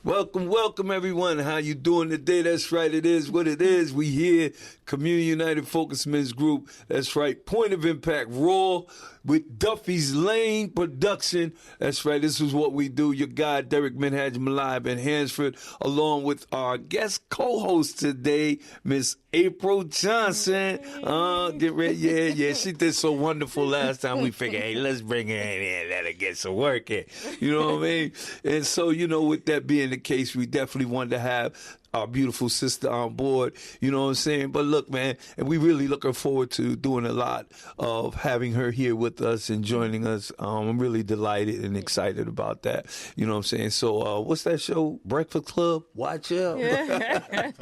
Welcome, everyone. How you doing today? That's right. It is what it is. We here, Community United Focus Men's Group. That's right. Point of Impact Raw with Duffy's Lane Production. That's right. This is what we do. Your guy, Derek Minhaj Malib in Hansford, along with our guest co-host today, Miss April Johnson. Get ready. Yeah. She did so wonderful last time. We figured, hey, let's bring her in here and let her get some work in. You know what I mean? And so, with that being the case, we definitely wanted to have our beautiful sister on board, you know what I'm saying? But look, man, and we really looking forward to doing a lot of having her here with us and joining us. I'm really delighted and excited about that, you know what I'm saying? So what's that show? Breakfast Club? Watch out. Yeah.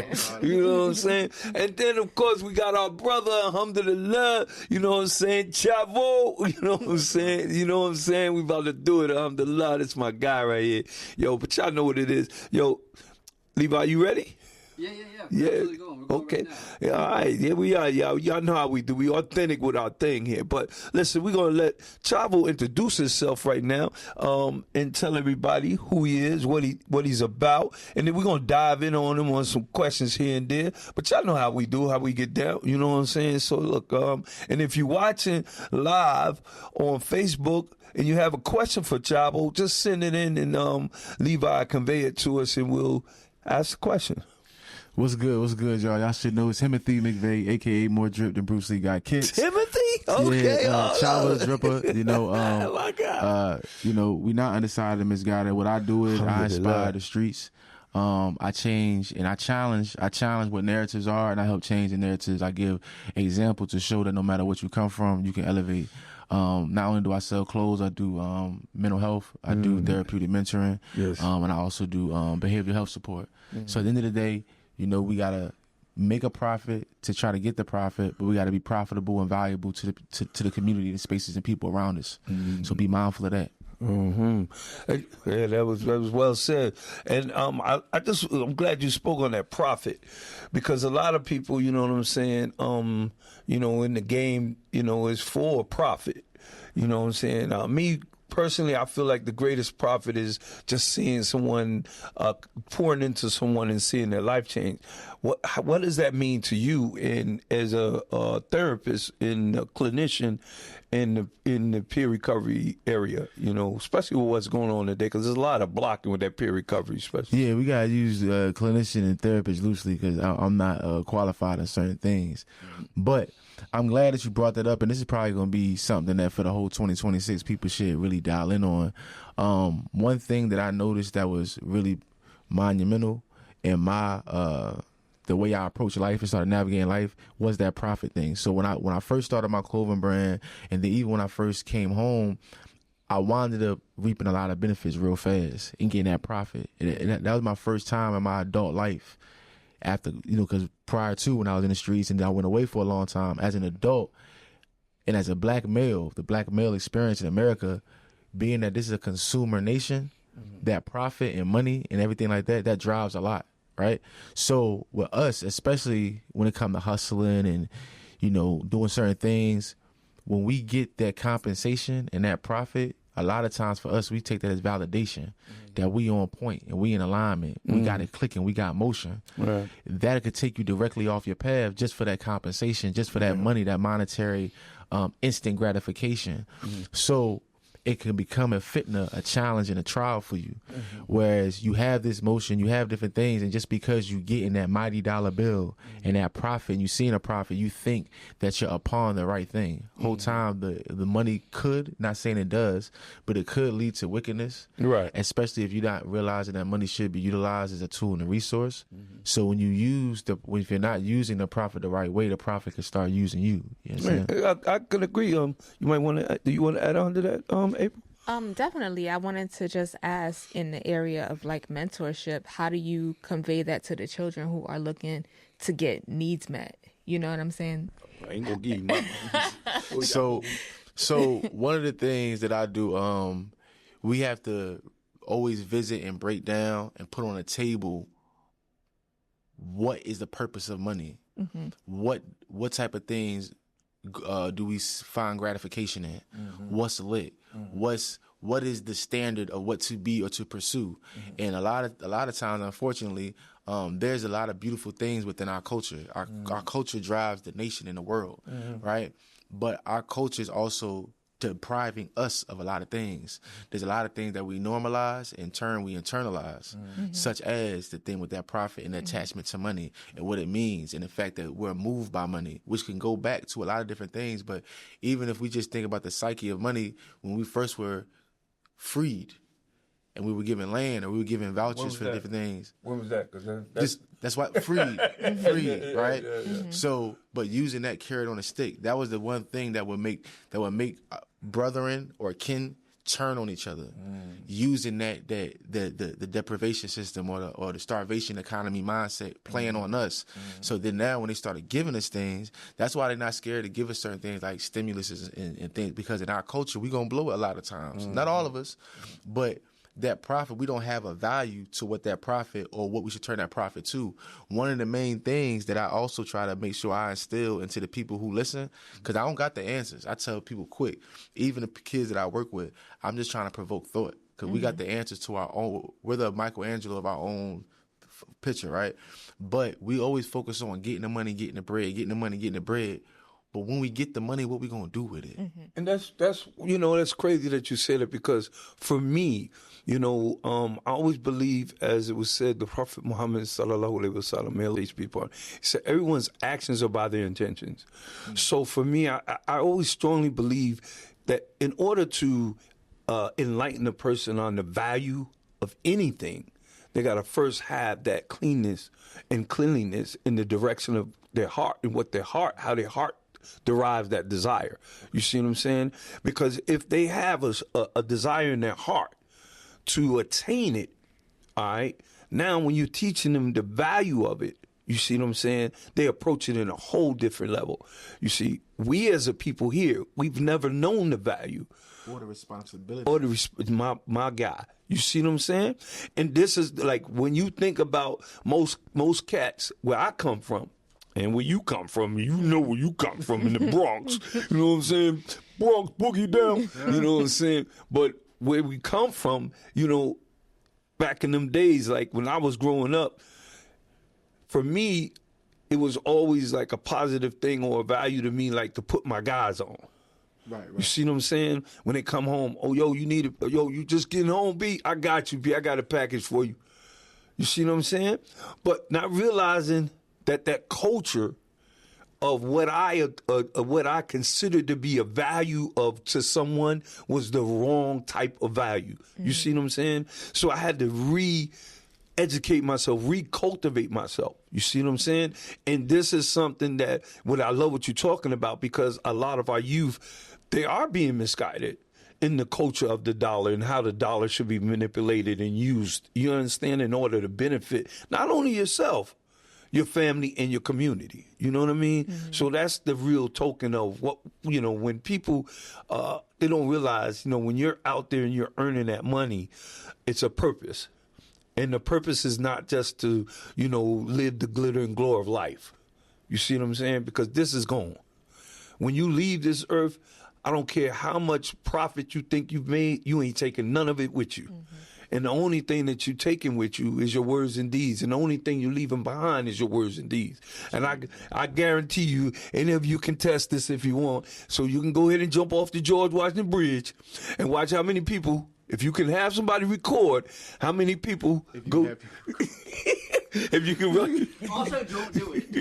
You know what I'm saying? And then, of course, we got our brother, alhamdulillah, you know what I'm saying? Chavo, you know what I'm saying? You know what I'm saying? We about to do it, alhamdulillah. That's my guy right here. Yo, but y'all know what it is. Yo, Levi, you ready? Yeah. Yeah. Going Okay. right now. Yeah, all right. Yeah, we are. Y'all know how we do. We authentic with our thing here. But listen, we're gonna let Chavo introduce himself right now, and tell everybody who he is, what he's about, and then we're gonna dive in on him on some questions here and there. But y'all know how we do, how we get down. You know what I'm saying? So look, and if you're watching live on Facebook and you have a question for Chavo, just send it in, and Levi convey it to us, and we'll ask the question. What's good, y'all? Y'all should know it's Timothy McVeigh, a.k.a. more drip than Bruce Lee got kicks. Timothy? Okay. Yeah, Chava's dripper, Oh, my God. We not undecided and misguided. What I do is I inspire the streets. I change and I challenge what narratives are, and I help change the narratives. I give example to show that no matter what you come from, you can elevate. Not only do I sell clothes, I do mental health, I do therapeutic mentoring, yes. And I also do behavioral health support. So at the end of the day, we gotta make a profit to try to get the profit, but we gotta be profitable and valuable to the community, the spaces and people around us. So be mindful of that. Yeah, that was well said. And I'm glad you spoke on that profit, because a lot of people, you know what I'm saying, in the game, is for profit. You know what I'm saying? Me personally, I feel like the greatest profit is just seeing someone, pouring into someone and seeing their life change. What does that mean to you as a therapist and a clinician in the peer recovery area, especially with what's going on today, because there's a lot of blocking with that peer recovery, especially. Yeah, we got to use clinician and therapist loosely, because I'm not qualified in certain things. But I'm glad that you brought that up, and this is probably going to be something that for the whole 2026 people should really dial in on. One thing that I noticed that was really monumental in my the way I approach life and started navigating life was that profit thing. So when I first started my clothing brand, and then even when I first came home, I wound up reaping a lot of benefits real fast and getting that profit. And that was my first time in my adult life after, because prior to, when I was in the streets and then I went away for a long time, as an adult and as a black male, the black male experience in America, being that this is a consumer nation, that profit and money and everything like that drives a lot. Right. So with us, especially when it comes to hustling and, doing certain things, when we get that compensation and that profit, a lot of times for us, we take that as validation that we on point and we in alignment. We got it clicking. We got motion. Right. That could take you directly off your path just for that compensation, just for that money, that monetary instant gratification. So it can become a fitna, a challenge and a trial for you. Whereas you have this motion, you have different things, and just because you get in that mighty dollar bill and that profit, and you seeing a profit, you think that you're upon the right thing. Whole time the money could, not saying it does, but it could lead to wickedness. Right. Especially if you're not realizing that money should be utilized as a tool and a resource. So when if you're not using the profit the right way, the profit can start using you. You know what I'm saying? I can agree. You might want to. Do you want to add on to that, April? Definitely. I wanted to just ask, in the area of like mentorship, how do you convey that to the children who are looking to get needs met? You know what I'm saying? I ain't gonna give you my. So one of the things that I do, we have to always visit and break down and put on a table what is the purpose of money. What type of things do we find gratification in? What's lit? What's what is the standard of what to be or to pursue. And a lot of times, unfortunately, there's a lot of beautiful things within our culture. Our culture drives the nation and the world, right? But our culture is also depriving us of a lot of things. There's a lot of things that we normalize, in turn we internalize, such as the thing with that profit and the attachment to money and what it means, and the fact that we're moved by money, which can go back to a lot of different things. But even if we just think about the psyche of money, when we first were freed and we were given land or we were given vouchers for different things. When was that? Because that's why freed, right? So, but using that carrot on a stick, that was the one thing that would make brethren or kin turn on each other. Using the deprivation system or the starvation economy mindset playing on us. So then now when they started giving us things, that's why they're not scared to give us certain things like stimuluses and things, because in our culture we gonna blow it a lot of times. Not all of us, but that profit, we don't have a value to what that profit or what we should turn that profit to. One of the main things that I also try to make sure I instill into the people who listen, because I don't got the answers. I tell people quick, even the kids that I work with, I'm just trying to provoke thought, because we got the answers to our own. We're the Michelangelo of our own picture, right? But we always focus on getting the money, getting the bread, getting the money, getting the bread. But when we get the money, what we gonna do with it? And that's that's crazy that you said it, because for me, I always believe, as it was said, the Prophet Muhammad sallallahu alaihi wasallam, may Allah peace be upon him, he said everyone's actions are by their intentions. So for me, I always strongly believe that in order to enlighten a person on the value of anything, they got to first have that cleanness and cleanliness in the direction of their heart and how their heart derives that desire. You see what I'm saying? Because if they have a desire in their heart to attain it, all right, now when you're teaching them the value of it, you see what I'm saying? They approach it in a whole different level. You see, we as a people here, we've never known the value. Or the responsibility. Or my guy. You see what I'm saying? And this is like when you think about most cats where I come from, and where you come from, you know where you come from in the Bronx. You know what I'm saying? Bronx, boogie down. You know what I'm saying? But where we come from, back in them days, like when I was growing up, for me, it was always like a positive thing or a value to me, like to put my guys on. Right. You see what I'm saying? When they come home, you just getting home, B? I got you, B. I got a package for you. You see what I'm saying? But not realizing that culture of what I consider to be a value to someone was the wrong type of value. You see what I'm saying? So I had to re-educate myself, recultivate myself. You see what I'm saying? And this is something that I love what you're talking about, because a lot of our youth, they are being misguided in the culture of the dollar and how the dollar should be manipulated and used, you understand, in order to benefit not only yourself, your family, and your community. You know what I mean? So that's the real token of what, when people, they don't realize, when you're out there and you're earning that money, it's a purpose. And the purpose is not just to, live the glitter and glory of life. You see what I'm saying? Because this is gone. When you leave this earth, I don't care how much profit you think you've made, you ain't taking none of it with you. And the only thing that you're taking with you is your words and deeds. And the only thing you're leaving behind is your words and deeds. And I guarantee you, any of you can test this if you want. So you can go ahead and jump off the George Washington Bridge and watch how many people, if you can have somebody record, how many people go. If you can really. Also, don't do it.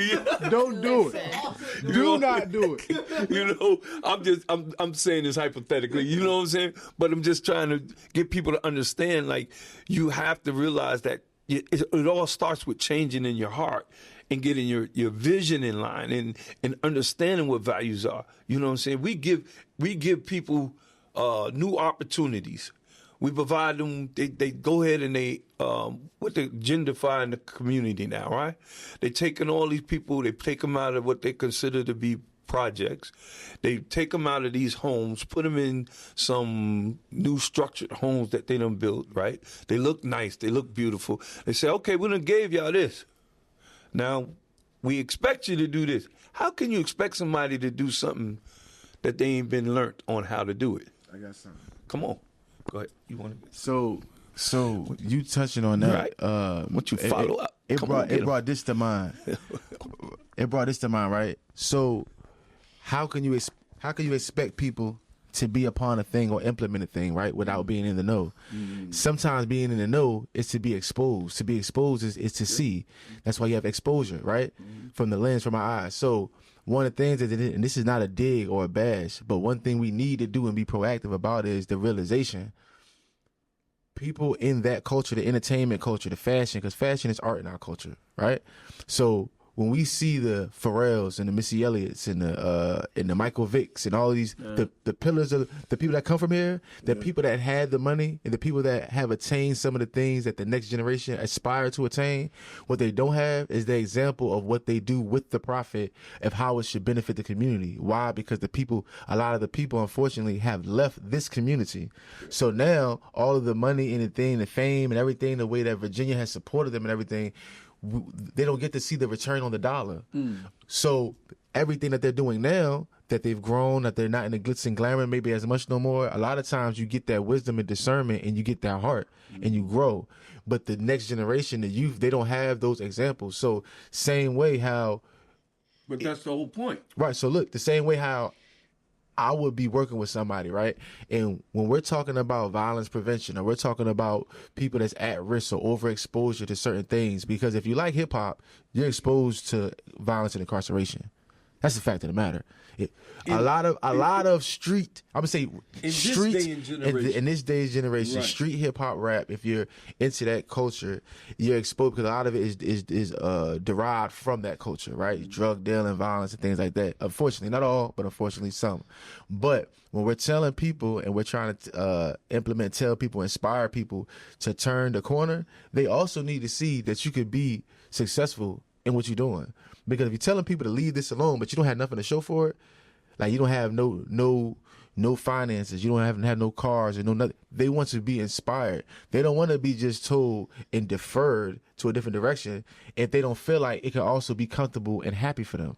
Don't do it. Do not do it. I'm saying this hypothetically, you know what I'm saying? But I'm just trying to get people to understand, like, you have to realize that it all starts with changing in your heart and getting your vision in line and understanding what values are. You know what I'm saying? We give people new opportunities. We provide them, they go ahead and they genderify in the community now, right? They're taking all these people, they take them out of what they consider to be projects. They take them out of these homes, put them in some new structured homes that they done built, right? They look nice, they look beautiful. They say, okay, we done gave y'all this. Now, we expect you to do this. How can you expect somebody to do something that they ain't been learned on how to do it? I got something. Come on. Go ahead. You want to? So you touching on that? Right. What you follow up? It brought this to mind. It brought this to mind, right? So how can you expect people to be upon a thing or implement a thing, right, without being in the know? Sometimes being in the know is to be exposed. To be exposed is to see. That's why you have exposure, right, from the lens, from our eyes. So one of the things and this is not a dig or a bash, but one thing we need to do and be proactive about is the realization. People in that culture, the entertainment culture, the fashion, because fashion is art in our culture, right? So when we see the Pharrells and the Missy Elliott's and the Michael Vicks and all of these, the pillars of the people that come from here, the people that had the money and the people that have attained some of the things that the next generation aspire to attain, what they don't have is the example of what they do with the profit of how it should benefit the community. Why? Because a lot of the people, unfortunately, have left this community. So now all of the money and the fame and everything, the way that Virginia has supported them and everything, they don't get to see the return on the dollar. So everything that they're doing now, that they've grown, that they're not in the glitz and glamour maybe as much no more, a lot of times you get that wisdom and discernment and you get that heart and you grow. But the next generation, the youth, they don't have those examples. So same way how... But that's the whole point. Right. So look, the same way how I would be working with somebody, right? And when we're talking about violence prevention or we're talking about people that's at risk or overexposure to certain things, because if you like hip hop, you're exposed to violence and incarceration. That's the fact of the matter. A lot of street, I'm gonna say street in this day's generation, right. Street hip hop rap. If you're into that culture, you're exposed because a lot of it is derived from that culture, right? Drug dealing, violence, and things like that. Unfortunately, not all, but unfortunately some. But when we're telling people and we're trying to tell people, inspire people to turn the corner, they also need to see that you could be successful in what you're doing. Because if you're telling people to leave this alone, but you don't have nothing to show for it, like you don't have no finances, you don't have no cars or no nothing. They want to be inspired. They don't want to be just told and deferred to a different direction if they don't feel like it can also be comfortable and happy for them.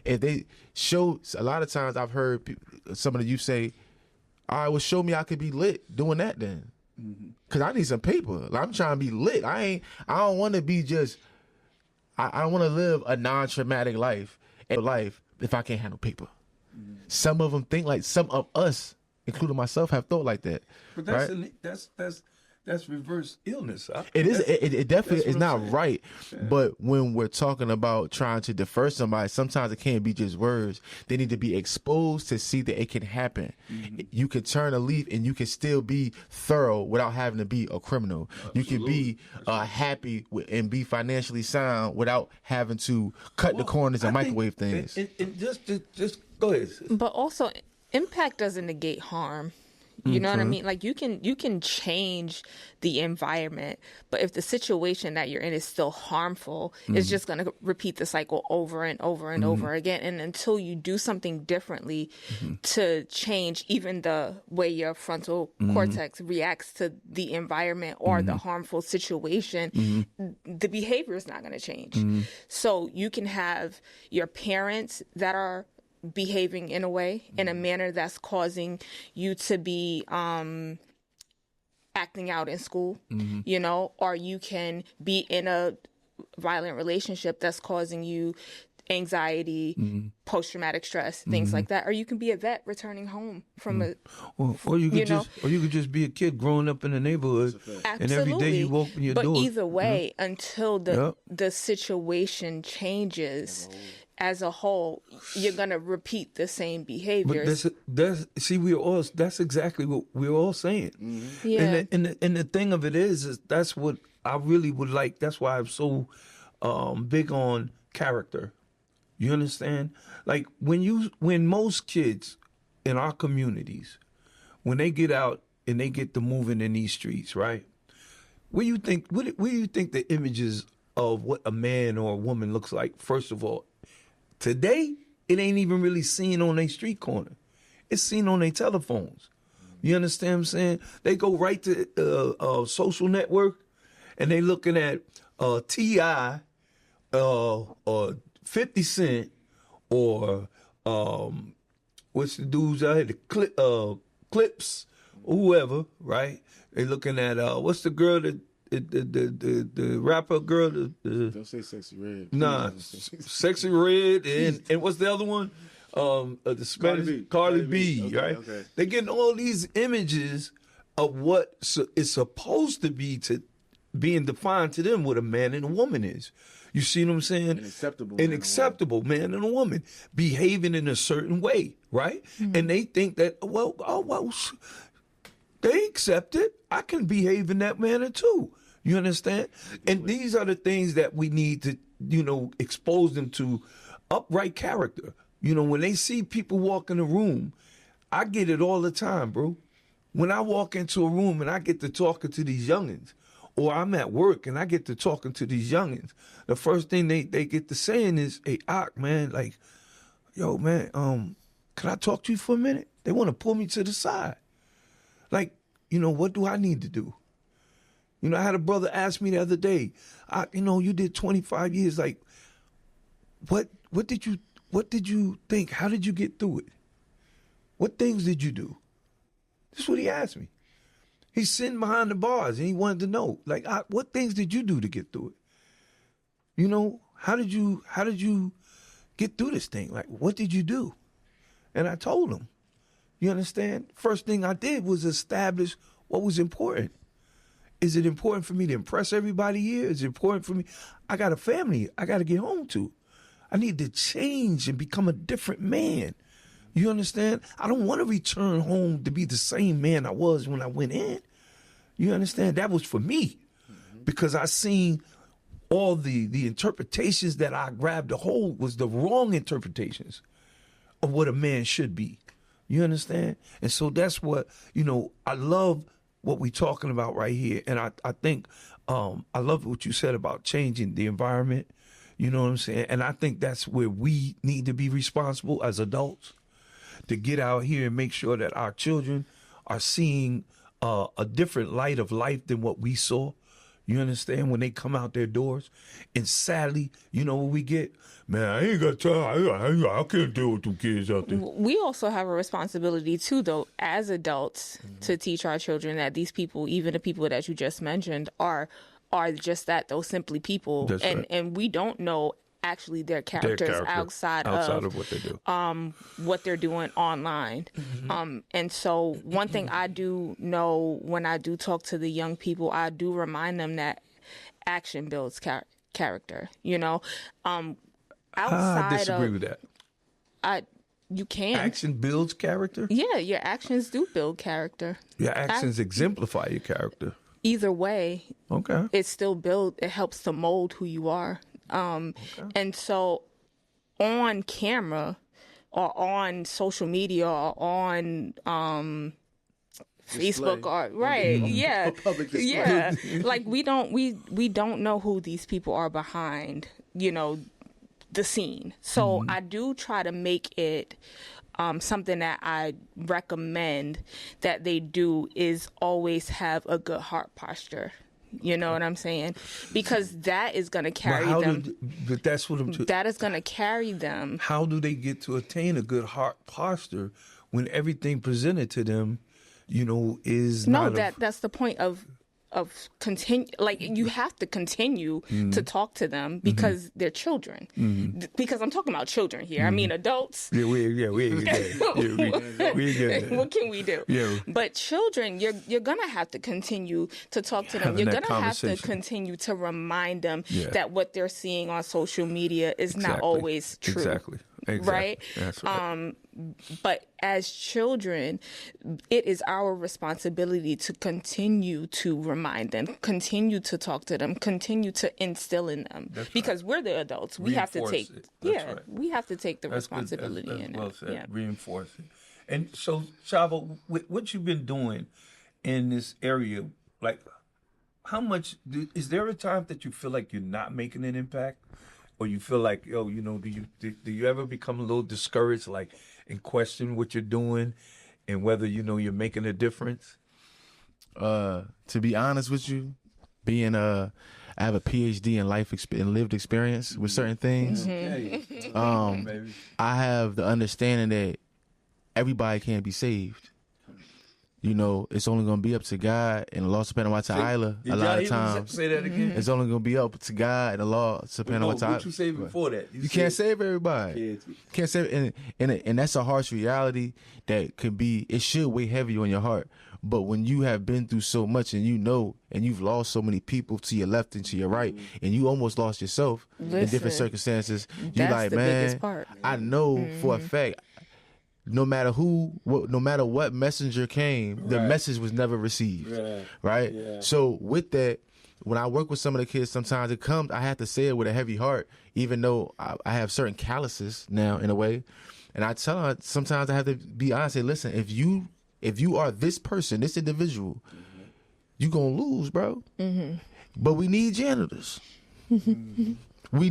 If they show, a lot of times I've heard some of the youth say, all right, well, show me I could be lit doing that then. Because I need some paper. Like, I'm trying to be lit. I don't want to be just... I want to live a non-traumatic life if I can't handle paper. Some of them think like some of us, including myself, have thought like that. But that's reverse illness. It is. It definitely is not right. Yeah. But when we're talking about trying to defer somebody, sometimes it can't be just words. They need to be exposed to see that it can happen. You can turn a leaf and you can still be thorough without having to be a criminal. Absolutely. You can be happy and be financially sound without having to cut the corners and microwave things. And just go ahead. But also, impact doesn't negate harm. You know what I mean? Like you can change the environment, but if the situation that you're in is still harmful, it's just going to repeat the cycle over and over and over again. And until you do something differently to change even the way your frontal cortex reacts to the environment or the harmful situation, the behavior is not going to change. So you can have your parents that are behaving in a way, in a manner that's causing you to be acting out in school, you know, or you can be in a violent relationship that's causing you anxiety, post-traumatic stress, things like that. Or you can be a vet returning home from or you could just be a kid growing up in the neighborhood, and every day you open your door. But either way, until the situation changes as a whole, you're gonna repeat the same behaviors. But that's exactly what we're all saying. Yeah. And the thing of it is that's what I really would like. That's why I'm so big on character. You understand? Like when most kids in our communities, when they get out and they get to moving in these streets, right? What do you think the images of what a man or a woman looks like? First of all, today, it ain't even really seen on their street corner. It's seen on their telephones. You understand what I'm saying? They go right to a social network, and they looking at T.I., or 50 Cent, or what's the dudes out here, the Clips, whoever, right? They looking at what's the girl that the rapper girl Don't say Sexy Red. nah, Sexy Red and what's the other one? The Spanish Cardi B, Okay, right? okay. They getting all these images of what is supposed to be to being defined to them what a man and a woman is. You see what I'm saying? An acceptable man and a woman behaving in a certain way, right? And they think that they accept it. I can behave in that manner too. You understand? And these are the things that we need to, expose them to upright character. When they see people walk in a room, I get it all the time, bro. When I walk into a room and I get to talking to these youngins, or I'm at work and I get to talking to these youngins, the first thing they get to saying is, "Hey, Ak, man, like, yo, man, can I talk to you for a minute?" They want to pull me to the side. Like, what do I need to do? I had a brother ask me the other day, you did 25 years. Like, what did you think? How did you get through it? What things did you do? That's what he asked me. He's sitting behind the bars and he wanted to know, like, what things did you do to get through it? How did you get through this thing? Like, what did you do? And I told him, you understand? First thing I did was establish what was important. Is it important for me to impress everybody here? Is it important for me? I got a family I got to get home to. I need to change and become a different man. You understand? I don't want to return home to be the same man I was when I went in. You understand? That was for me because I seen all the interpretations that I grabbed a hold was the wrong interpretations of what a man should be. You understand? And so that's what, I love what we're talking about right here. And I think I love what you said about changing the environment. You know what I'm saying? And I think that's where we need to be responsible as adults to get out here and make sure that our children are seeing a different light of life than what we saw. You understand? When they come out their doors. And sadly, what we get? Man, I ain't got time. I can't deal with them kids out there. We also have a responsibility too, though, as adults, to teach our children that these people, even the people that you just mentioned, are just that, those simply people. That's right. And we don't know actually their characters outside of what they do. What they're doing online. And so one thing I do know when I do talk to the young people, I do remind them that action builds character, outside I disagree of, with that. you can. Action builds character? Yeah, your actions do build character. Your actions exemplify your character. Either way, Okay. it helps to mold who you are. And so on camera or on social media or on Facebook or public display. Yeah. Like we don't know who these people are behind, the scene. So I do try to make it something that I recommend that they do is always have a good heart posture. You know what I'm saying? Because that is going to carry them. But that's what I'm. That is going to carry them. How do they get to attain a good heart posture when everything presented to them, is not? No, that's the point of continue. Like you have to continue to talk to them because they're children. Because I'm talking about children here. I mean adults. Yeah, we ain't that. What can we do? Yeah. But children, you're gonna have to continue to talk to them. Having You're that gonna have to conversation. continue to remind them Yeah. that what they're seeing on social media is not always true. Exactly. Right? That's right. But as children, it is our responsibility to continue to remind them, continue to talk to them, continue to instill in them. Because we're the adults. We have to Reinforce take it. That's right. we have to take the That's good. responsibility That's in well it. said. Yeah. Reinforce it. And so, Chavo, what you've been doing in this area, like, how much is there a time that you feel like you're not making an impact, or you feel like, do you ever become a little discouraged, like, and question what you're doing, and whether you're making a difference? To be honest with you, I have a PhD in life in lived experience with certain things. I have the understanding that everybody can't be saved. you know, it's only going to be up to God and the law subhanahu wa ta'ala. A lot of times, say that again? it's only going to be up to God and the law subhanahu wa ta'ala. What you say before that? You can't save everybody. Can't save, and that's a harsh reality that could be. It should weigh heavy on your heart. But when you have been through so much, and you know, and you've lost so many people to your left and to your right, and you almost lost yourself in different circumstances, you're like, man, I know for a fact. No matter no matter what messenger came, the message was never received, right? Yeah. So with that, when I work with some of the kids, sometimes I have to say it with a heavy heart, even though I have certain calluses now in a way, and I tell them sometimes I have to be honest. Say, listen, if you are this person, this individual, you gonna lose, bro. Mm-hmm. But we need janitors. Mm-hmm. We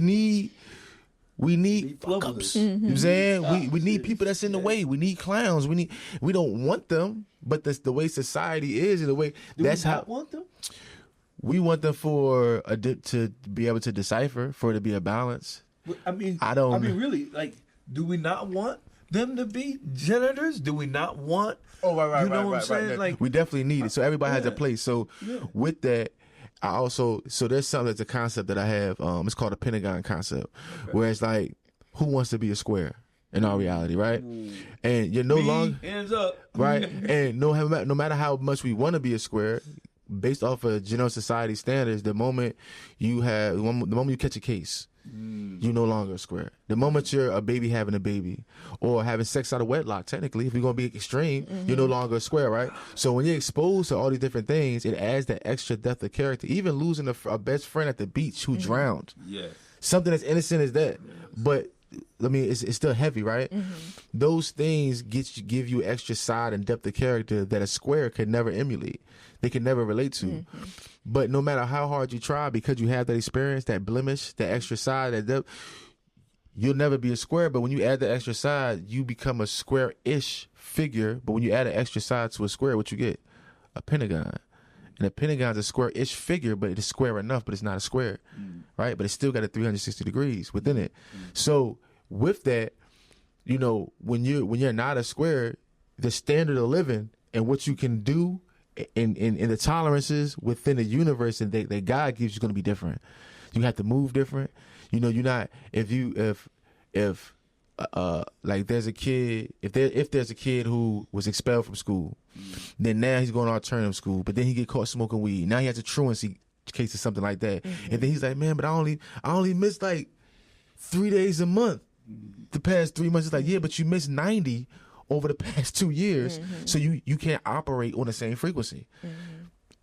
need fuck-ups. Mm-hmm. You know what I'm saying? We need people that's in the way. We need clowns. We don't want them, but that's the way society is, and the way that's how want them. We want them to be able to decipher, for it to be a balance. I mean, really, like, do we not want them to be janitors? Do we not want? Oh, right. You know what I'm saying? Like, we definitely need it. So everybody has a place. So with that. So there's something that's a concept that I have. It's called a Pentagon concept, where it's like, who wants to be a square in our reality, right? And you're no longer hands up, right? And no matter how much we want to be a square, based off of general society standards, the moment you catch a case, you're no longer a square. The moment you're a baby having a baby, or having sex out of wedlock, technically, if you're going to be extreme, you're no longer a square, right? So when you're exposed to all these different things, it adds that extra depth of character. Even losing a best friend at the beach who drowned. Yeah. Something as innocent as that. But, I mean, it's still heavy, right? Mm-hmm. Those things give you extra side and depth of character that a square could never emulate. They can never relate to. Mm-hmm. But no matter how hard you try, because you have that experience, that blemish, that extra side, that depth, you'll never be a square. But when you add the extra side, you become a square-ish figure. But when you add an extra side to a square, what you get? A pentagon. And a pentagon's a square-ish figure, but it's square enough, but it's not a square, right? But it's still got a 360 degrees within it. So with that, you know, when you're not a square, the standard of living and what you can do in the tolerances within the universe and that God gives you is going to be different. You have to move different. You know, you're not if like there's a kid if there's a kid who was expelled from school, then now he's going to alternative school, but then he get caught smoking weed. Now he has a truancy case or something like that, and then he's like, man, but I only missed like 3 days a month the past 3 months. It's like, yeah, but you missed 90 over the past 2 years, so you can't operate on the same frequency.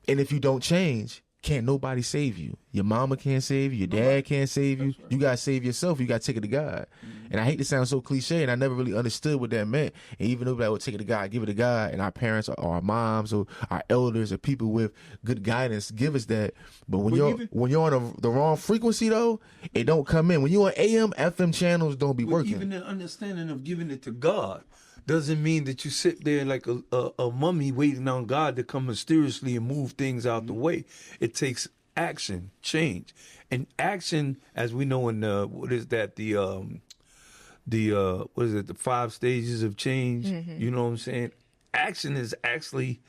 And if you don't change, can't nobody save you. Your mama can't save you. Your dad can't save you. You got to save yourself. You got to take it to God. And I hate to sound so cliche, and I never really understood what that meant. And even though that would take it to God, give it to God, and our parents or our moms or our elders or people with good guidance give us that. But when you're on the wrong frequency, though, it don't come in. When you're on AM, FM channels don't be working. Even the understanding of giving it to God doesn't mean that you sit there like a mummy waiting on God to come mysteriously and move things out the way. It takes action, change. And action, as we know in what is that, the 5 stages of change? You know what I'm saying? Action is actually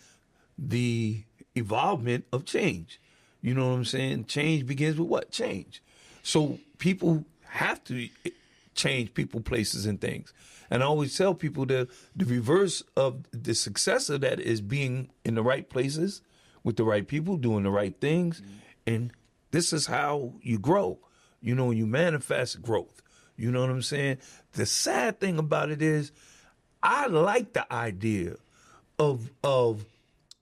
the evolvement of change. You know what I'm saying? Change begins with what? Change. So people have to change people, places, and things. And I always tell people that the reverse of the success of that is being in the right places with the right people, doing the right things. And this is how you grow. You know, you manifest growth. You know what I'm saying? The sad thing about it is I like the idea of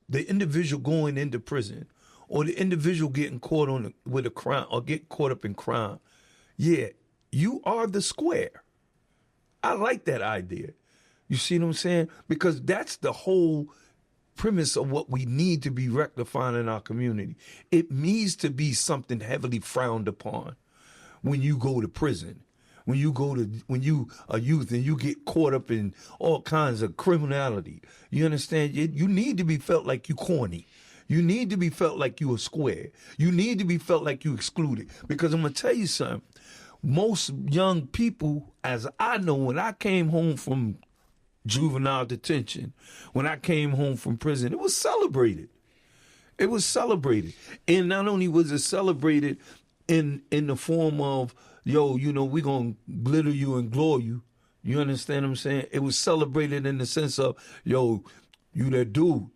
the individual going into prison or the individual getting caught with a crime or get caught up in crime. Yeah, you are the square. I like that idea. You see what I'm saying? Because that's the whole premise of what we need to be rectifying in our community. It needs to be something heavily frowned upon when you go to prison. When you are youth and you get caught up in all kinds of criminality. You understand? You need to be felt like you corny. You need to be felt like you a square. You need to be felt like you excluded. Because I'm going to tell you something. Most young people, as I know, when I came home from juvenile detention, when I came home from prison, it was celebrated. It was celebrated. And not only was it celebrated in the form of, yo, you know, we gonna glitter you and glow you. You understand what I'm saying? It was celebrated in the sense of, yo, you that dude.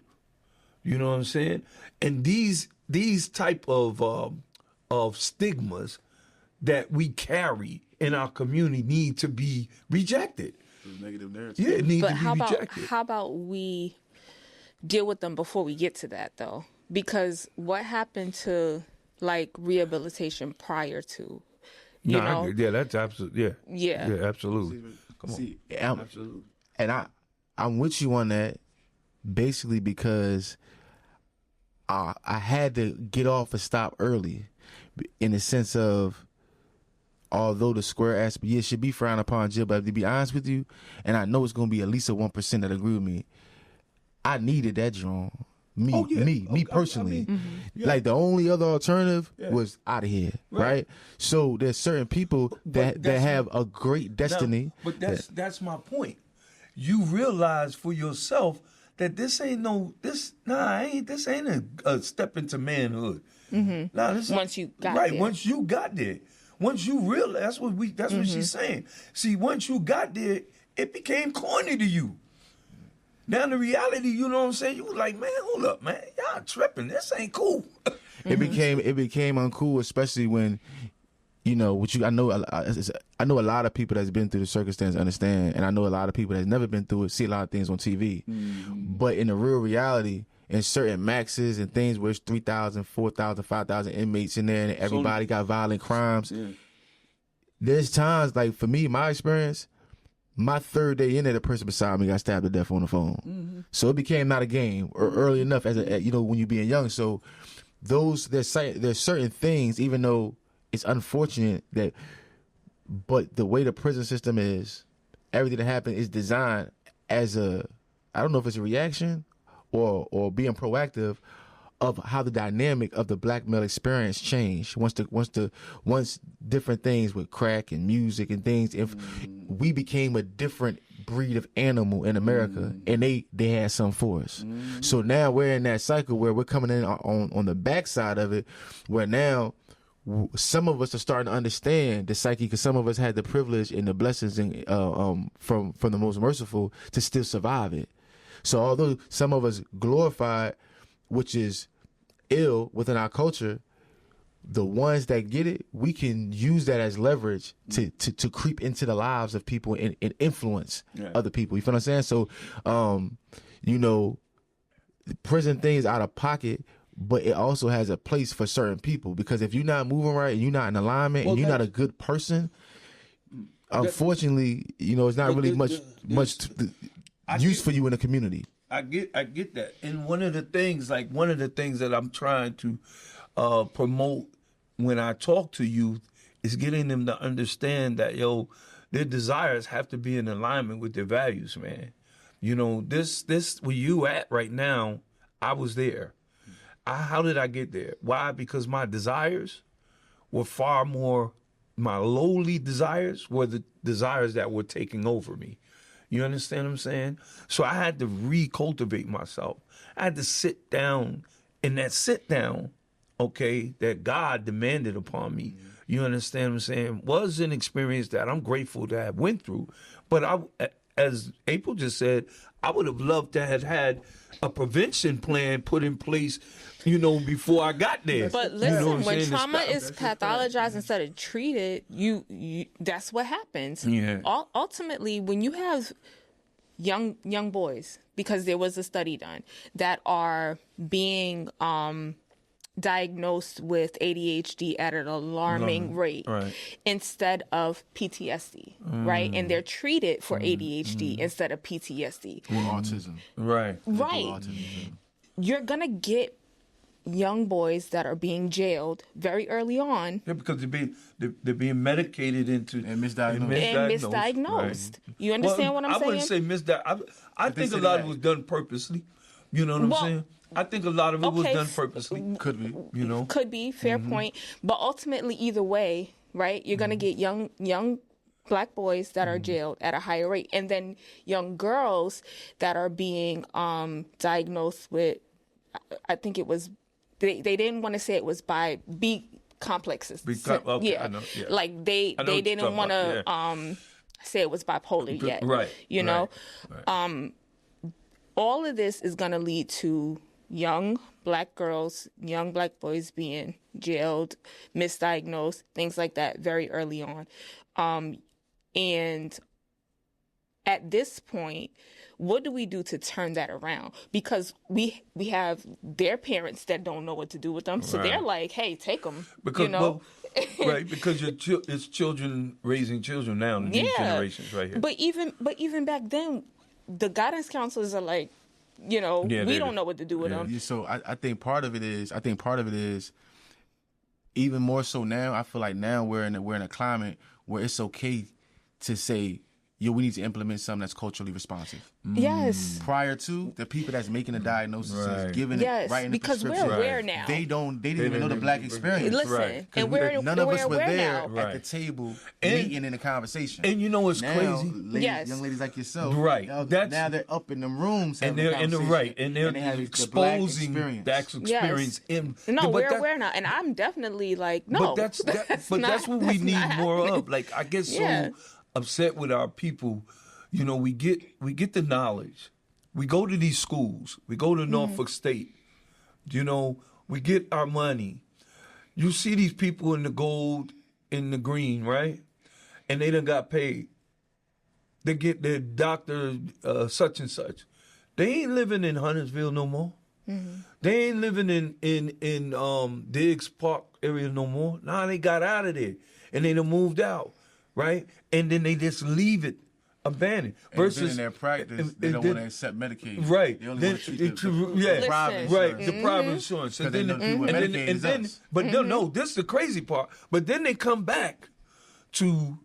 You know what I'm saying? And these type of stigmas that we carry in our community need to be rejected. Negative narrative. Yeah, it needs But to be rejected. how about we deal with them before we get to that, though? Because what happened to like rehabilitation prior to, you know? Yeah, that's absolutely, Yeah. Yeah, absolutely. Come on. See, Absolutely. and I'm with you on that, basically because I had to get off and stop early, in the sense of, although the square aspect, it should be frowned upon, Jill, but to be honest with you, and I know it's going to be at least a 1% that agree with me, I needed that drum. Me personally. Like the only other alternative was out of here, right? So there's certain people that have a great destiny. But that's my point. You realize for yourself that this ain't a step into manhood. Nah, this Once you got right, there. once you got there. Once you realize, that's what she's saying. See, once you got there, it became corny to you. Now the reality, you know what I'm saying? You was like, man, hold up, man, y'all tripping. This ain't cool. It became uncool, especially when, you know, I know a lot of people that's been through the circumstance understand, and I know a lot of people that's never been through it see a lot of things on TV. But in the real reality, in certain maxes and things where it's 3,000, 4,000, 5,000 inmates in there, and everybody got violent crimes. Yeah. There's times, like for me, my experience, my third day in there, the person beside me got stabbed to death on the phone. So it became not a game or early enough as you know, when you're being young. So there's certain things, even though it's unfortunate but the way the prison system is, everything that happened is designed as I don't know if it's a reaction or being proactive of how the dynamic of the black male experience changed once different things with crack and music and things, if we became a different breed of animal in America, and they had some for us. So now we're in that cycle where we're coming in on the backside of it, where now some of us are starting to understand the psyche, because some of us had the privilege and the blessings from the most merciful to still survive it. So although some of us glorified, which is ill within our culture, the ones that get it, we can use that as leverage to creep into the lives of people and influence other people. You feel what I'm saying? So, you know, the prison thing is out of pocket, but it also has a place for certain people, because if you're not moving right and you're not in alignment and you're not a good person, unfortunately, you know, it's not really much use for you in the community. I get that. And one of the things that I'm trying to promote when I talk to youth is getting them to understand that, their desires have to be in alignment with their values, man. You know, this where you at right now, I was there. How did I get there? Why? Because my desires were far more, my lowly desires were the desires that were taking over me. You understand what I'm saying? So I had to recultivate myself. I had to sit down, and that sit down, okay, that God demanded upon me, you understand what I'm saying, was an experience that I'm grateful to have went through. But as April just said, I would have loved to have had a prevention plan put in place, before I got there. But listen, when trauma is pathologized instead of treated, you that's what happens. Yeah. Ultimately, when you have young boys, because there was a study done, that are being diagnosed with ADHD at an alarming rate, right, instead of PTSD, right? And they're treated for ADHD instead of PTSD. Or autism. Right. Right. Autism. You're going to get young boys that are being jailed very early on. Yeah, because they're being medicated into and misdiagnosed. And misdiagnosed. Right. You understand what I'm saying? I wouldn't say misdiagnosed. I think a lot of it was done purposely. You know what I'm saying? I think a lot of it was done purposely. Could be. Could be. Fair point. But ultimately, either way, right, you're going to get young Black boys that are jailed at a higher rate, and then young girls that are being diagnosed with, I think it was, they didn't want to say it was by B complexes. Okay, I know, yeah. Like they didn't want to say it was bipolar yet. Right. You know, right. All of this is going to lead to young Black girls, young Black boys being jailed, misdiagnosed, things like that very early on. And at this point, what do we do to turn that around? Because we have their parents that don't know what to do with them, so they're like, "Hey, take them." Because, you know, right? Because it's children raising children now, these generations right here. But even back then, the guidance counselors are like, we don't know what to do with them. So I think part of it is even more so now. I feel like now we're in a climate where it's okay to say, we need to implement something that's culturally responsive. Yes. Prior to, the people that's making the diagnosis is giving it right in the because prescription. we're aware now. They didn't even know the Black experience. Listen, and none of us were there now. at the table meeting in the conversation. And you know what's crazy? Young ladies like yourself, right? Now they're up in them rooms, and they're in the right, and they're they have exposing that experience. We're aware now, and I'm definitely like, no. But that's what we need more of. Like, I get so upset with our people. We get the knowledge. We go to these schools. We go to Norfolk State. We get our money. You see these people in the gold, in the green, right? And they done got paid. They get their doctor such and such. They ain't living in Huntersville no more. They ain't living in Diggs Park area no more. Nah, they got out of there and they done moved out, right? And then they just leave it abandoned. Versus in their practice, they don't want to accept Medicaid. Right. They only want to treat the private insurance. Right, the private insurance. And then, no, this is the crazy part. But then they come back to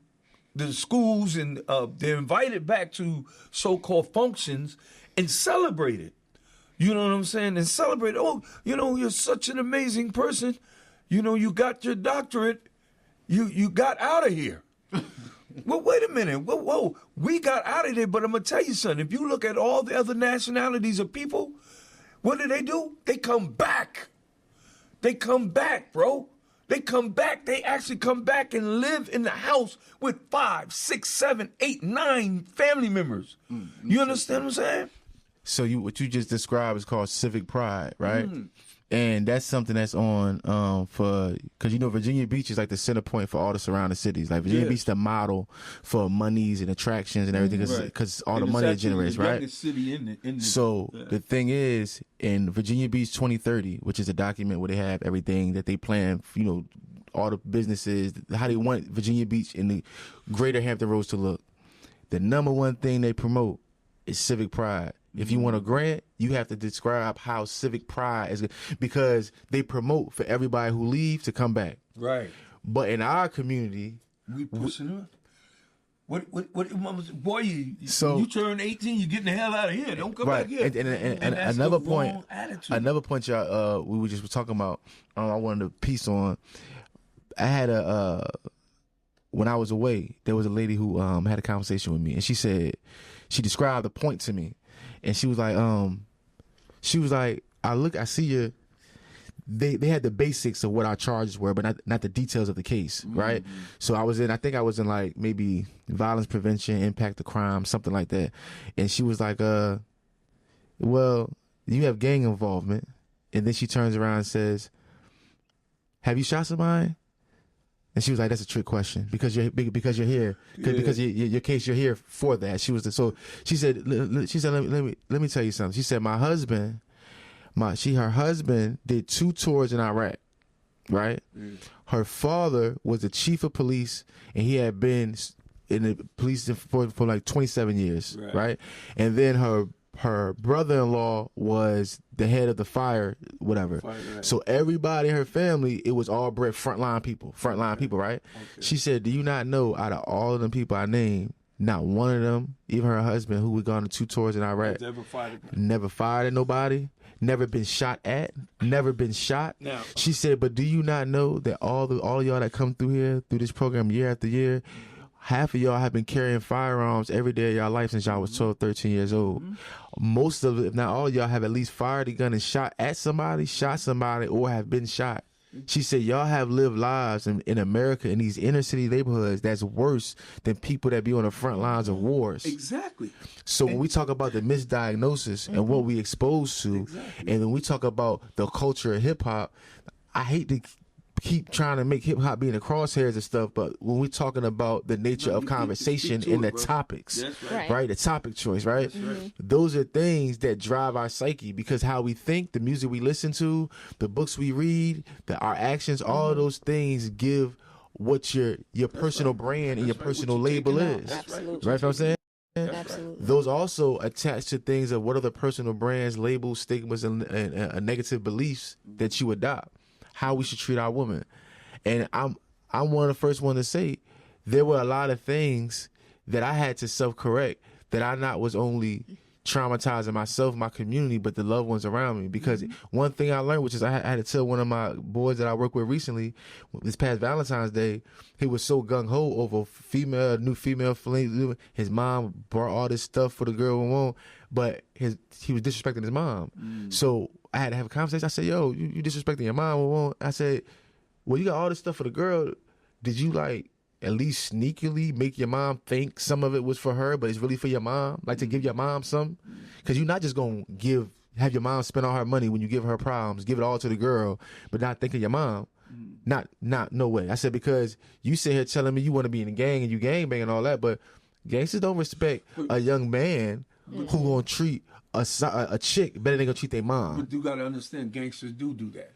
the schools and they're invited back to so-called functions and celebrate it. You know what I'm saying? And celebrate, you're such an amazing person. You got your doctorate. You got out of here. Well, wait a minute. Whoa. We got out of there, but I'm going to tell you something. If you look at all the other nationalities of people, what do? They come back. They come back, bro. They come back. They actually come back and live in the house with 5, 6, 7, 8, 9 family members. You understand what I'm saying? So what you just described is called civic pride, right? And that's something that's on because Virginia Beach is like the center point for all the surrounding cities. Like Virginia Beach, the model for monies and attractions and everything, because all the money it generates, right? The thing is, in Virginia Beach 2030, which is a document where they have everything that they plan, all the businesses, how they want Virginia Beach and the greater Hampton Roads to look. The number one thing they promote is civic pride. If you want a grant, you have to describe how civic pride is, because they promote for everybody who leave to come back. Right. But in our community, we pushing up. What boy, you turn 18, you getting the hell out of here. Don't come back here. And another point y'all we were just talking about, I wanted to piece on. I had when I was away, there was a lady who had a conversation with me, and she described a point to me. And she was like, I see you. They had the basics of what our charges were, but not the details of the case, right? So I think I was in like maybe violence prevention, impact of crime, something like that. And she was like, well, you have gang involvement. And then she turns around and says, have you shot somebody? And she was like, "That's a trick question because you're here because your case you're here for that." She said, "Let me tell you something." She said, "My husband, her husband did 2 tours in Iraq, right? Her father was the chief of police, and he had been in the police for like 27 years, right? And then her brother-in-law was the head of the fire, whatever. So everybody in her family, it was all bred frontline people, right? Okay. She said, do you not know, out of all of them people I named, not one of them, even her husband, who we gone on 2 tours in Iraq, never fired at nobody, never been shot at, never been shot. Now, she said, but do you not know that all of y'all that come through here, through this program year after year, half of y'all have been carrying firearms every day of y'all life since y'all was 12, 13 years old. Most of it, if not all of y'all, have at least fired a gun and shot at somebody, shot somebody, or have been shot. She said, y'all have lived lives in America in these inner city neighborhoods that's worse than people that be on the front lines of wars. Exactly. So when we talk about the misdiagnosis and what we exposed to, and when we talk about the culture of hip hop, I hate to keep trying to make hip hop be in the crosshairs and stuff, but when we're talking about the nature of conversation and the topics, right? The topic choice, right? Those are things that drive our psyche, because how we think, the music we listen to, the books we read, our actions, all of those things give what your personal brand and your personal label is. Absolutely. Right, what I'm saying? Absolutely. Those also attach to things of what are the personal brands, labels, stigmas, and negative beliefs that you adopt. How we should treat our women. And I'm one of the first one to say there were a lot of things that I had to self-correct that I not was only traumatizing myself, my community, but the loved ones around me. Because one thing I learned, which is I had to tell one of my boys that I work with recently, this past Valentine's Day, he was so gung-ho over new female fling. His mom brought all this stuff for the girl, but he was disrespecting his mom. So I had to have a conversation. I said, yo, you disrespecting your mom. I said, well, you got all this stuff for the girl. Did you like at least sneakily make your mom think some of it was for her, but it's really for your mom? Like to give your mom some? Because you're not just going to have your mom spend all her money when you give her problems, give it all to the girl, but not think of your mom. No way. I said, because you sit here telling me you want to be in a gang and you gangbang and all that, but gangsters don't respect a young man who going to treat a chick better than gonna treat their mom. But you gotta understand, gangsters do that.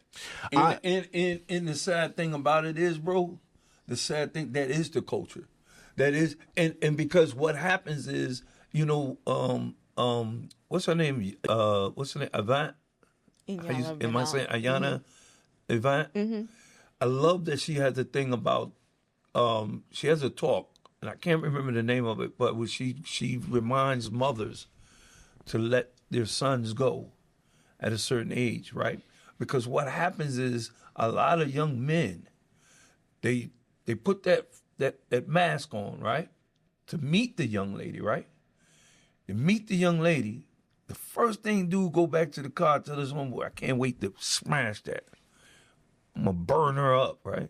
And the sad thing about it is, bro, the sad thing, that is the culture. That is, and because what happens is, what's her name? Avant? Am I saying Ayana? Avant? I love that she has a thing about, she has a talk, and I can't remember the name of it, but she reminds mothers to let their sons go at a certain age, right? Because what happens is a lot of young men, they put that mask on, right? To meet the young lady, right? You meet the young lady, the first thing do, go back to the car, tell his homeboy, I can't wait to smash that. I'm gonna burn her up, right?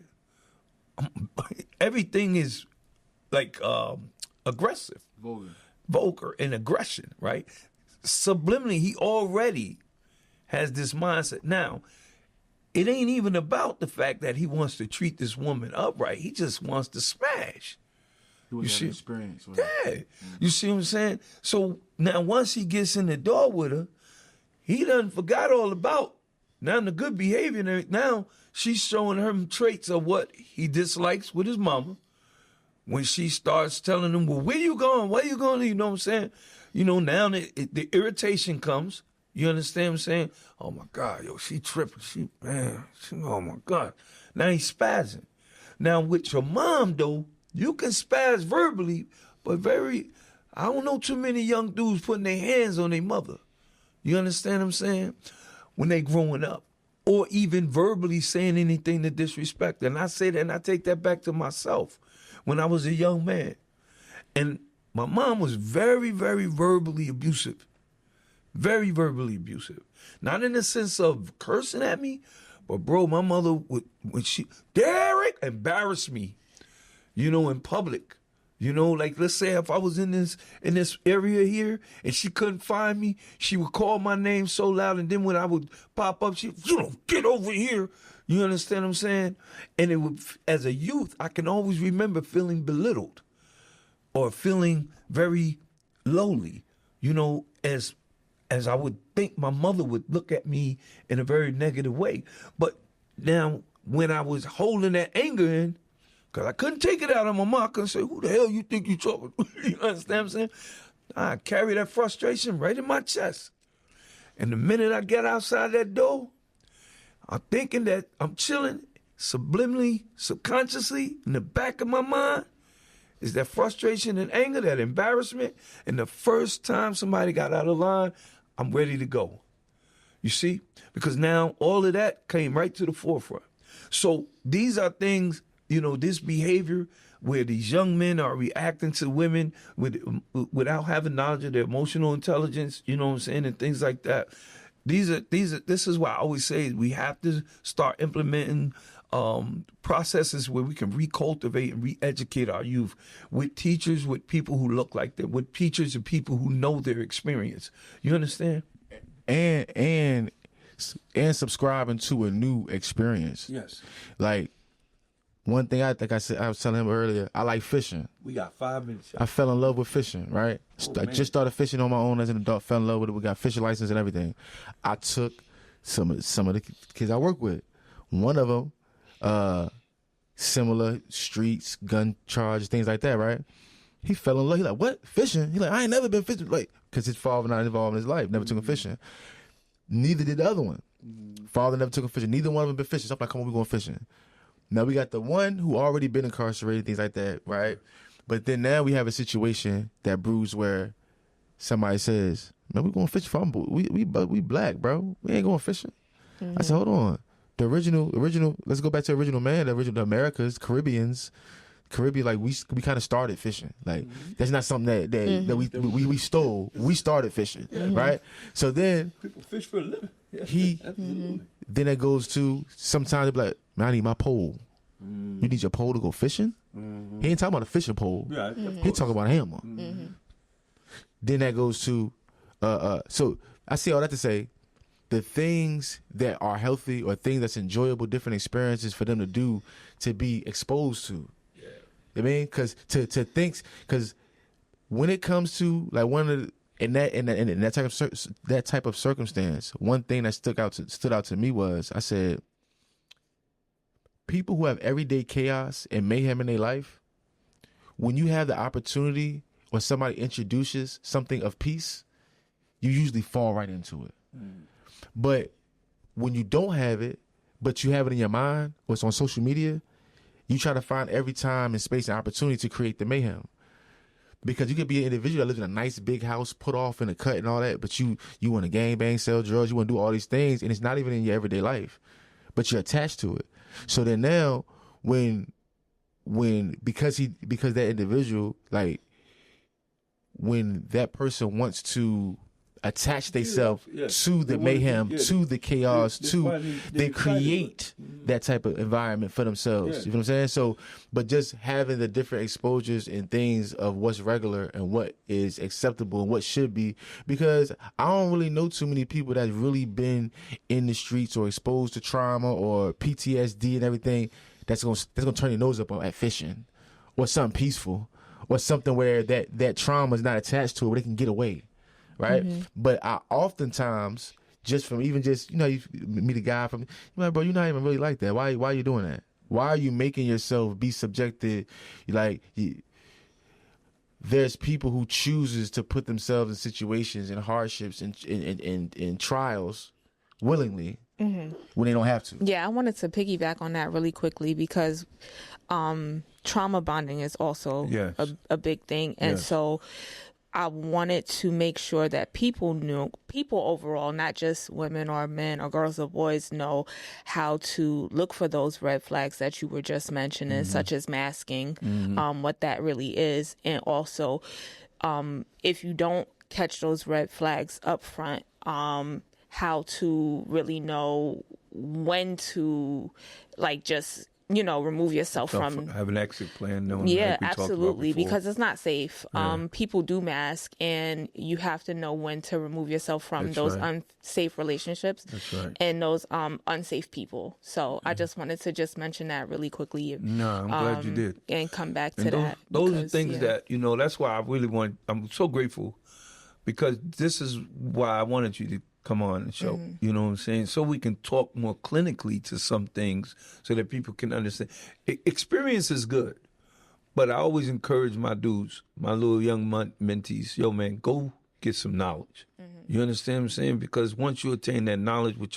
Everything is like aggressive. Vulgar and aggression, right? Subliminally, he already has this mindset. Now, it ain't even about the fact that he wants to treat this woman upright. He just wants to smash. You see, experience. Yeah. You see what I'm saying? So now once he gets in the door with her, he done forgot all about now the good behavior. Now she's showing him traits of what he dislikes with his mama. When she starts telling him, well, where you going? Where you going? You know what I'm saying? Now the irritation comes. You understand what I'm saying? Oh, my God, yo, she tripping. Oh, my God. Now he's spazzing. Now, with your mom, though, you can spaz verbally, but I don't know too many young dudes putting their hands on their mother. You understand what I'm saying? When they growing up. Or even verbally saying anything to disrespect. And I say that, and I take that back to myself when I was a young man. And my mom was very, very verbally abusive. Very verbally abusive. Not in the sense of cursing at me, but bro, my mother would, when she, Derek, embarrass me, in public. Like let's say if I was in this area here and she couldn't find me, she would call my name so loud, and then when I would pop up, she, get over here. You understand what I'm saying? And it would, as a youth, I can always remember feeling belittled or feeling very lowly, as I would think my mother would look at me in a very negative way. But now when I was holding that anger in, because I couldn't take it out on my mom, I couldn't say, who the hell you think you talking to? You understand what I'm saying? I carry that frustration right in my chest. And the minute I get outside that door, I'm thinking that I'm chilling subliminally, subconsciously, in the back of my mind, is that frustration and anger, that embarrassment. And the first time somebody got out of line, I'm ready to go. You see? Because now all of that came right to the forefront. So these are things this behavior where these young men are reacting to women without having knowledge of their emotional intelligence, you know what I'm saying, and things like that. This is why I always say we have to start implementing processes where we can recultivate and re-educate our youth with teachers, with people who look like them, with teachers and people who know their experience. You understand? And subscribing to a new experience. Yes. Like, one thing I was telling him earlier, I like fishing. We got 5 minutes. I fell in love with fishing, right? I just started fishing on my own as an adult, fell in love with it. We got fishing license and everything. I took some of the kids I work with. One of them, similar streets, gun charge, things like that, right? He fell in love. He like, what? Fishing? He like, I ain't never been fishing. Like, because his father not involved in his life, never took him fishing. Neither did the other one. Father never took him fishing. Neither one of them been fishing. So I'm like, come on, we going fishing. Now we got the one who already been incarcerated, things like that, right? But then now we have a situation that brews where somebody says, man, we going fishing for we black, bro. We ain't going fishing. I said, hold on. The original, let's go back to original man, the Americas, Caribbean, like we kind of started fishing. Like that's not something that we stole. We started fishing, right? So then People fish for a living. Yeah, then it goes to sometimes they be like, man, I need my pole. You need your pole to go fishing? He ain't talking about a fishing pole. Yeah, He talking about a hammer. Then that goes to so I say all that to say the things that are healthy or things that's enjoyable, different experiences for them to do, to be exposed to. I mean, because because when it comes to like one of the, in that type of circumstance, one thing that stood out to me was, I said, people who have everyday chaos and mayhem in their life, when you have the opportunity or somebody introduces something of peace, you usually fall right into it. But when you don't have it, but you have it in your mind or it's on social media, you try to find every time and space and opportunity to create the mayhem. Because you could be an individual that lives in a nice big house, put off in a cut and all that, but you want to gangbang, sell drugs, you want to do all these things, and it's not even in your everyday life, but you're attached to it. So then now, because that individual, like, when that person wants to attach themselves to the mayhem, to the chaos, they create that type of environment for themselves. You know what I'm saying? So, but just having the different exposures and things of what's regular and what is acceptable and what should be, because I don't really know too many people that's really been in the streets or exposed to trauma or PTSD and everything that's gonna turn your nose up at fishing or something peaceful or something where that trauma is not attached to it, where they can get away. Right. But I oftentimes, just from even just, you meet a guy from, like, bro, you're not even really like that. Why are you doing that? Why are you making yourself be subjected? Like, there's people who chooses to put themselves in situations and hardships and trials willingly when they don't have to. Yeah, I wanted to piggyback on that really quickly because trauma bonding is also a big thing. And so I wanted to make sure that people overall, not just women or men or girls or boys, know how to look for those red flags that you were just mentioning, such as masking, what that really is. And also, if you don't catch those red flags up front, how to really know when to, like, just remove yourself from. Have an exit plan. Knowing absolutely, because it's not safe. People do mask, and you have to know when to remove yourself from those unsafe relationships and those unsafe people. So I just wanted to just mention that really quickly. No, I'm glad you did. And come back to that. Those are things that, that's why I really I'm so grateful, because this is why I wanted you to come on the show, you know what I'm saying? So we can talk more clinically to some things so that people can understand. Experience is good, but I always encourage my dudes, my little young mentees, yo, man, go get some knowledge. You understand what I'm saying? Because once you attain that knowledge with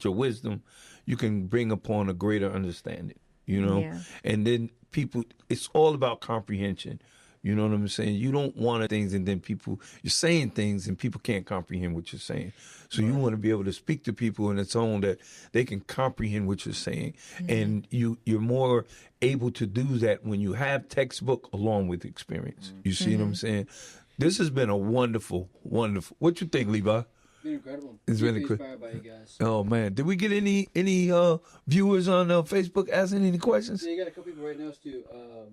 your wisdom, you can bring upon a greater understanding, And then people, it's all about comprehension. You know what I'm saying? You don't want things and then you're saying things and people can't comprehend what you're saying. So you want to be able to speak to people in a tone that they can comprehend what you're saying. And you're more able to do that when you have textbook along with experience. You see what I'm saying? This has been a wonderful, wonderful. What you think, Levi? Been incredible. It's Deeply really cool. inspired by you guys. Oh man, did we get any viewers on Facebook asking any questions? Yeah, you got a couple people right now too.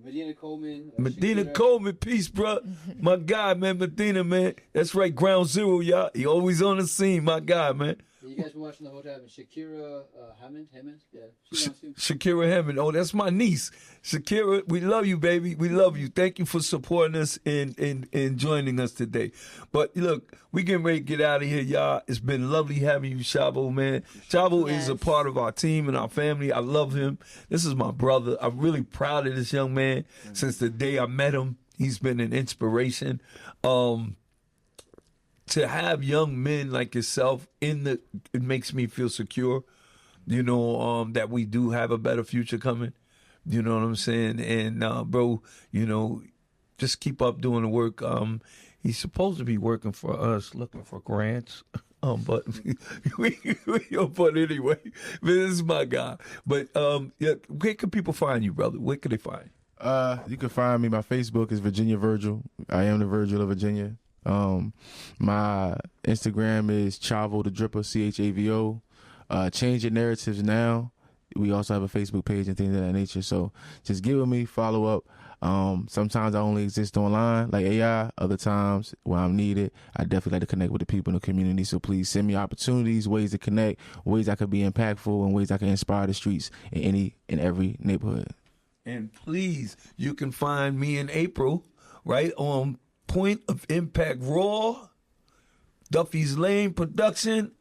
Medina Coleman. Medina Shakira. Coleman, peace, bro. My guy, man, Medina, man. That's right, ground zero, y'all. He always on the scene, my guy, man. Yeah, you guys been watching the whole time. Shakira Hammond, yeah, she wants to. Shakira Hammond. Oh, that's my niece. Shakira, we love you, baby. We love you. Thank you for supporting us and joining us today. But look, we getting ready to get out of here, y'all. It's been lovely having you, Chavo, man. Chavo is a part of our team and our family. I love him. This is my brother. I'm really proud of this young man. Since the day I met him, he's been an inspiration. To have young men like yourself it makes me feel secure, that we do have a better future coming. You know what I'm saying? And, bro, just keep up doing the work. He's supposed to be working for us, looking for grants. But but anyway, this is my guy. But where can people find you, brother? Where can they find you? You can find me. My Facebook is Virginia Virgil. I am the Virgil of Virginia. My Instagram is Chavo the Dripper, Chavo. Change Your Narratives Now. We also have a Facebook page and things of that nature. So just get with me, follow up. Sometimes I only exist online, like AI. Other times when I'm needed, I definitely like to connect with the people in the community. So please send me opportunities, ways to connect, ways I could be impactful, and ways I can inspire the streets in any and every neighborhood. And please, you can find me in April, right, on Point of Impact Raw, Duffy's Lane Production.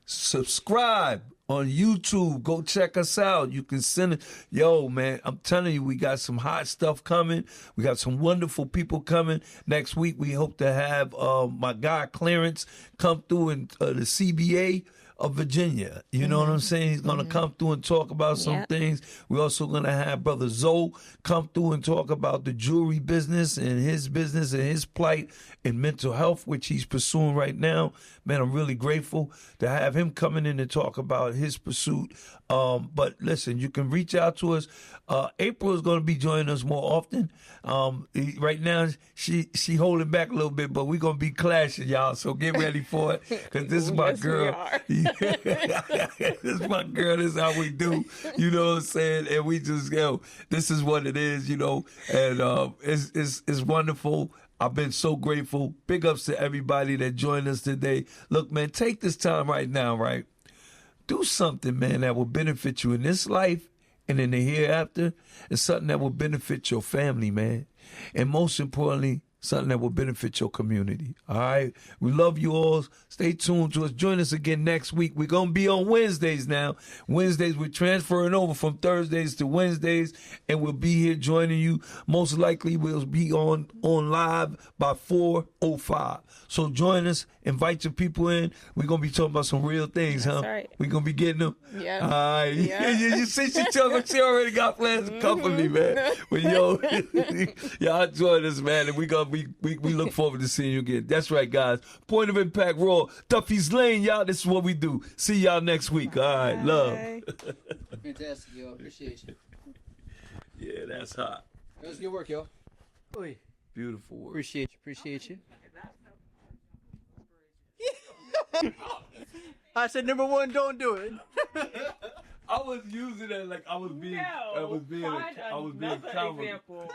Subscribe on YouTube. Go check us out. You can send it. Yo, man, I'm telling you, we got some hot stuff coming. We got some wonderful people coming. Next week, we hope to have my guy Clarence come through in the CBA of Virginia. You know what I'm saying? He's going to come through and talk about some things. We're also going to have Brother Zoe come through and talk about the jewelry business and his plight in mental health, which he's pursuing right now. Man, I'm really grateful to have him coming in and talk about his pursuit. But listen, you can reach out to us. April is going to be joining us more often. Right now, she holding back a little bit, but we're going to be clashing, y'all. So get ready for it, because this is my girl. This is my girl. This is how we do. You know what I'm saying? And we just this is what it is. And it's wonderful. I've been so grateful. Big ups to everybody that joined us today. Look, man, take this time right now, right? Do something, man, that will benefit you in this life and in the hereafter. It's something that will benefit your family, man. And most importantly, something that will benefit your community. All right? We love you all. Stay tuned to us. Join us again next week. We're going to be on Wednesdays now. Wednesdays, we're transferring over from Thursdays to Wednesdays, and we'll be here joining you. Most likely, we'll be on live by 4:05. So join us. Invite your people in. We're going to be talking about some real things, That's huh? right. We're going to be getting them. Yeah. All right. Yeah. You see, she already got plans to come for me, man. But yo, y'all join us, man, and we look forward to seeing you again. That's right, guys. Point of Impact Raw, Duffy's Lane, y'all. This is what we do. See y'all next week. All right, love. Fantastic, yo. Appreciate you. Yeah, that's hot. That was good work, yo. Oy. Beautiful work. Appreciate you. I said number one, don't do it. I was using it like I was being Find camera. another example.